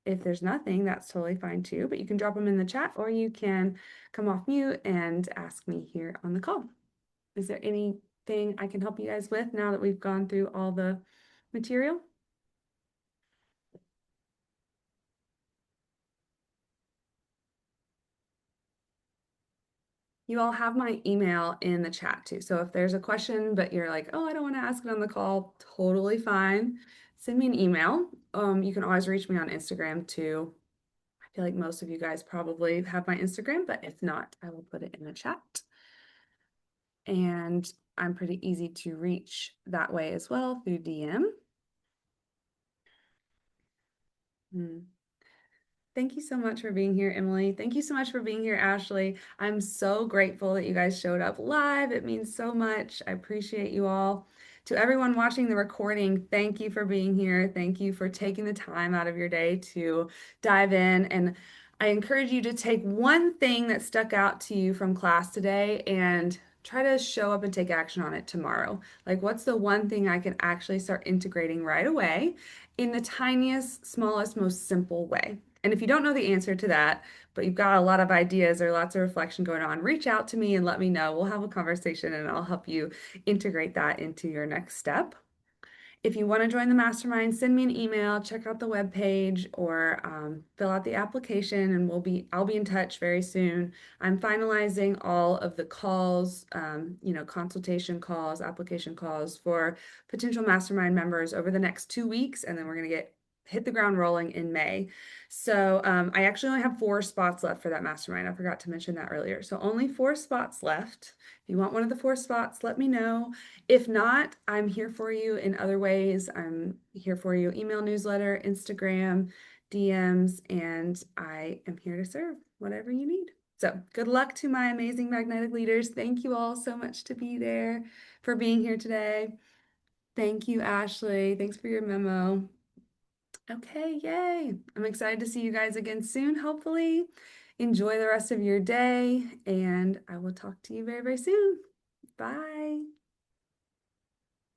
if there's nothing, that's totally fine too, but you can drop them in the chat or you can come off mute and ask me here on the call. Is there anything I can help you guys with now that we've gone through all the material? You all have my email in the chat too. So if there's a question, but you're like, oh, I don't want to ask it on the call, totally fine. Send me an email. You can always reach me on Instagram too. I feel like most of you guys probably have my Instagram, but if not, I will put it in the chat. And I'm pretty easy to reach that way as well through DM. Hmm. Thank you so much for being here, Emily. Thank you so much for being here, Ashley. I'm so grateful that you guys showed up live. It means so much. I appreciate you all. To everyone watching the recording, thank you for being here. Thank you for taking the time out of your day to dive in. And I encourage you to take one thing that stuck out to you from class today and try to show up and take action on it tomorrow. Like, what's the one thing I can actually start integrating right away in the tiniest, smallest, most simple way? And if you don't know the answer to that, but you've got a lot of ideas or lots of reflection going on, reach out to me and let me know. We'll have a conversation and I'll help you integrate that into your next step. If you want to join the mastermind, send me an email, check out the webpage, or fill out the application, and I'll be in touch very soon. I'm finalizing all of the calls, consultation calls, application calls for potential mastermind members over the next 2 weeks, and then we're gonna hit the ground rolling in May. So I actually only have 4 spots left for that mastermind. I forgot to mention that earlier. So only 4 spots left. If you want one of the 4 spots, let me know. If not, I'm here for you in other ways. I'm here for you, email, newsletter, Instagram, DMs, and I am here to serve whatever you need. So good luck to my amazing magnetic leaders. Thank you all so much to be there, for being here today. Thank you, Ashley. Thanks for your memo. Okay, yay. I'm excited to see you guys again soon, hopefully. Enjoy the rest of your day, and I will talk to you very, very soon. Bye.